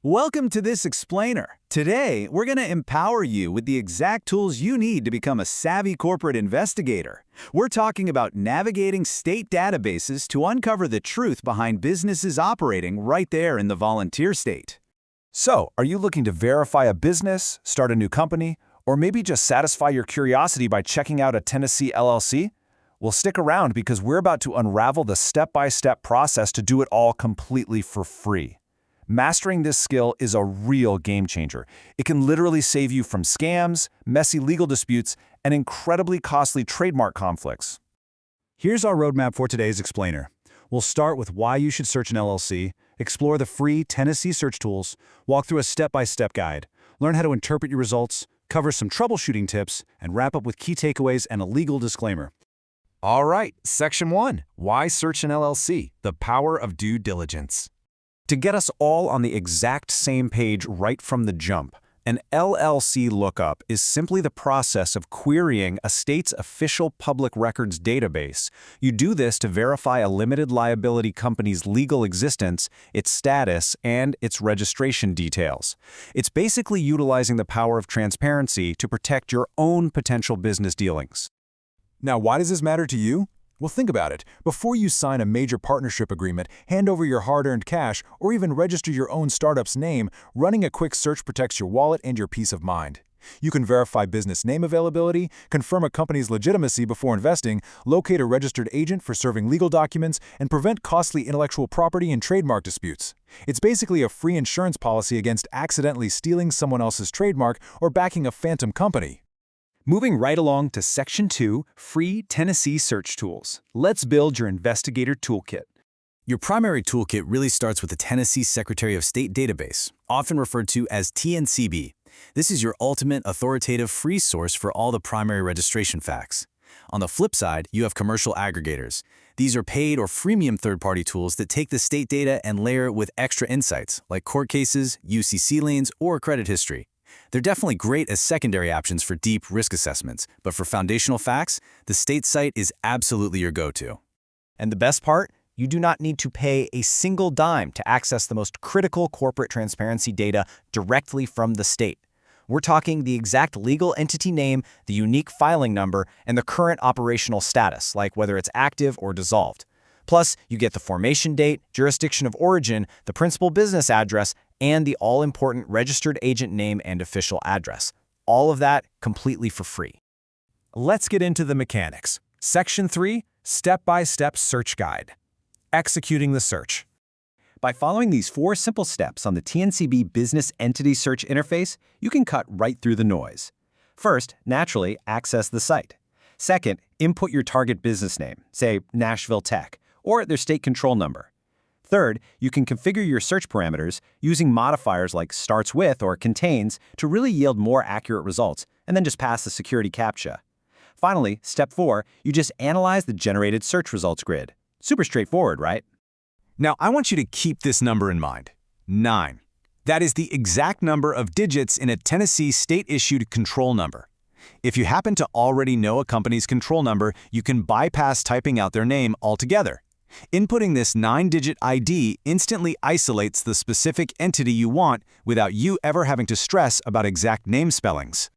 Welcome to this explainer. Today, we're going to empower you with the exact tools you need to become a savvy corporate investigator. We're talking about navigating state databases to uncover the truth behind businesses operating right there in the volunteer state. So, are you looking to verify a business, start a new company, or maybe just satisfy your curiosity by checking out a Tennessee LLC? Well, stick around because we're about to unravel the step-by-step process to do it all completely for free. Mastering this skill is a real game changer. It can literally save you from scams, messy legal disputes, and incredibly costly trademark conflicts. Here's our roadmap for today's explainer. We'll start with why you should search an LLC, explore the free Tennessee search tools, walk through a step-by-step guide, learn how to interpret your results, cover some troubleshooting tips, and wrap up with key takeaways and a legal disclaimer. All right, Section 1, Why Search an LLC? The Power of Due Diligence. To get us all on the exact same page right from the jump, an LLC lookup is simply the process of querying a state's official public records database. You do this to verify a limited liability company's legal existence, its status, and its registration details. It's basically utilizing the power of transparency to protect your own potential business dealings. Now, why does this matter to you? Well, think about it. Before you sign a major partnership agreement, hand over your hard-earned cash, or even register your own startup's name, running a quick search protects your wallet and your peace of mind. You can verify business name availability, confirm a company's legitimacy before investing, locate a registered agent for serving legal documents, and prevent costly intellectual property and trademark disputes. It's basically a free insurance policy against accidentally stealing someone else's trademark or backing a phantom company. Moving right along to Section 2, Free Tennessee Search Tools. Let's build your investigator toolkit. Your primary toolkit really starts with the Tennessee Secretary of State database, often referred to as TNCB. This is your ultimate authoritative free source for all the primary registration facts. On the flip side, you have commercial aggregators. These are paid or freemium third-party tools that take the state data and layer it with extra insights, like court cases, UCC liens, or credit history. They're definitely great as secondary options for deep risk assessments, but for foundational facts, the state site is absolutely your go-to. And the best part? You do not need to pay a single dime to access the most critical corporate transparency data directly from the state. We're talking the exact legal entity name, the unique filing number, and the current operational status, like whether it's active or dissolved. Plus, you get the formation date, jurisdiction of origin, the principal business address, and the all-important registered agent name and official address. All of that completely for free. Let's get into the mechanics. Section 3, Step-by-Step Search Guide. Executing the search. By following these 4 simple steps on the TNCB Business Entity Search interface, you can cut right through the noise. First, naturally, access the site. Second, input your target business name, say Nashville Tech, or their state control number. Third, you can configure your search parameters using modifiers like starts with or contains to really yield more accurate results, and then just pass the security CAPTCHA. Finally, step 4, you just analyze the generated search results grid. Super straightforward, right? Now, I want you to keep this number in mind. 9. That is the exact number of digits in a Tennessee state-issued control number. If you happen to already know a company's control number, you can bypass typing out their name altogether. Inputting this 9-digit ID instantly isolates the specific entity you want without you ever having to stress about exact name spellings.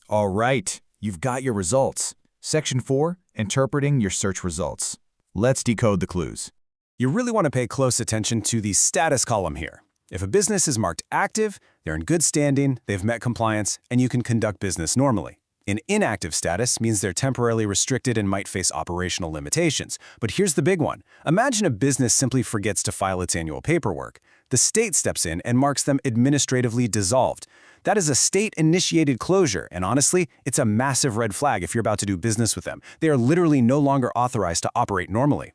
All right, you've got your results. Section 4, Interpreting your search results. Let's decode the clues. You really want to pay close attention to the status column here. If a business is marked active, they're in good standing, they've met compliance, and you can conduct business normally. An inactive status means they're temporarily restricted and might face operational limitations. But here's the big one. Imagine a business simply forgets to file its annual paperwork. The state steps in and marks them administratively dissolved. That is a state-initiated closure, and honestly, it's a massive red flag if you're about to do business with them. They are literally no longer authorized to operate normally.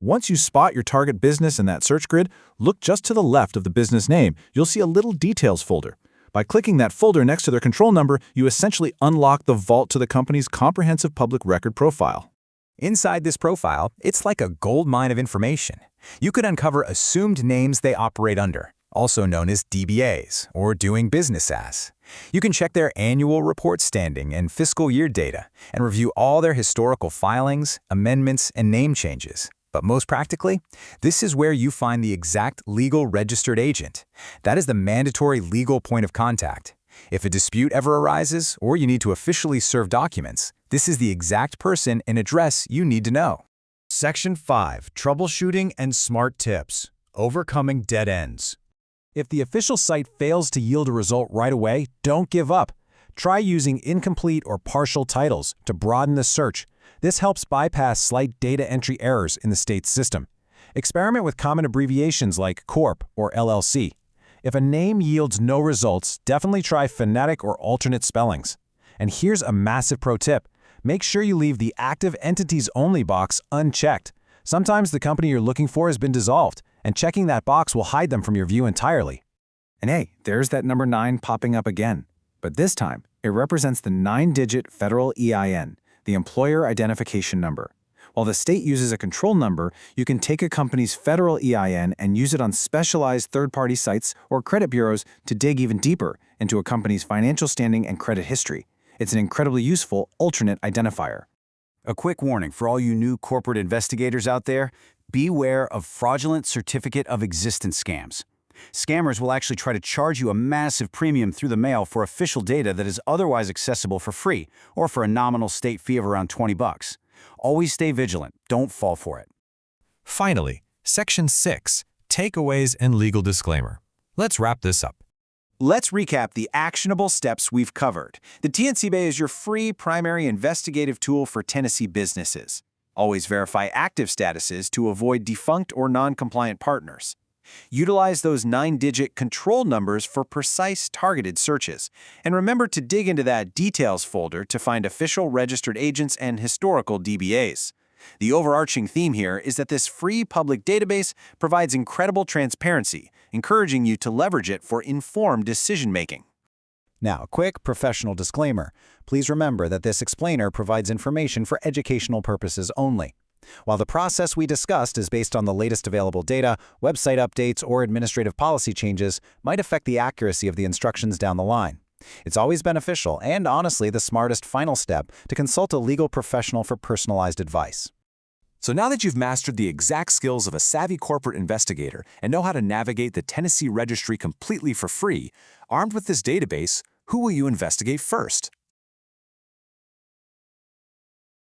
Once you spot your target business in that search grid, look just to the left of the business name. You'll see a little details folder. By clicking that folder next to their control number, you essentially unlock the vault to the company's comprehensive public record profile. Inside this profile, it's like a gold mine of information. You could uncover assumed names they operate under, also known as DBAs, or doing business as. You can check their annual report standing and fiscal year data, and review all their historical filings, amendments, and name changes. But most practically, this is where you find the exact legal registered agent. That is the mandatory legal point of contact. If a dispute ever arises or you need to officially serve documents, this is the exact person and address you need to know. Section 5. Troubleshooting and Smart Tips. Overcoming dead ends. If the official site fails to yield a result right away, don't give up. Try using incomplete or partial titles to broaden the search. This helps bypass slight data entry errors in the state's system. Experiment with common abbreviations like Corp or LLC. If a name yields no results, definitely try phonetic or alternate spellings. And here's a massive pro tip. Make sure you leave the Active Entities Only box unchecked. Sometimes the company you're looking for has been dissolved, and checking that box will hide them from your view entirely. And hey, there's that number 9 popping up again. But this time, it represents the 9-digit federal EIN, the Employer Identification Number. While the state uses a control number, you can take a company's federal EIN and use it on specialized third-party sites or credit bureaus to dig even deeper into a company's financial standing and credit history. It's an incredibly useful alternate identifier. A quick warning for all you new corporate investigators out there, beware of fraudulent certificate of existence scams. Scammers will actually try to charge you a massive premium through the mail for official data that is otherwise accessible for free or for a nominal state fee of around $20. Always stay vigilant. Don't fall for it. Finally, Section 6, Takeaways and Legal Disclaimer. Let's wrap this up. Let's recap the actionable steps we've covered. The TNCB is your free primary investigative tool for Tennessee businesses. Always verify active statuses to avoid defunct or non-compliant partners. Utilize those 9-digit control numbers for precise targeted searches. And remember to dig into that Details folder to find official registered agents and historical DBAs. The overarching theme here is that this free public database provides incredible transparency, encouraging you to leverage it for informed decision-making. Now, a quick professional disclaimer. Please remember that this explainer provides information for educational purposes only. While the process we discussed is based on the latest available data, website updates or administrative policy changes might affect the accuracy of the instructions down the line. It's always beneficial and, honestly, the smartest final step to consult a legal professional for personalized advice. So now that you've mastered the exact skills of a savvy corporate investigator and know how to navigate the Tennessee registry completely for free, armed with this database, who will you investigate first?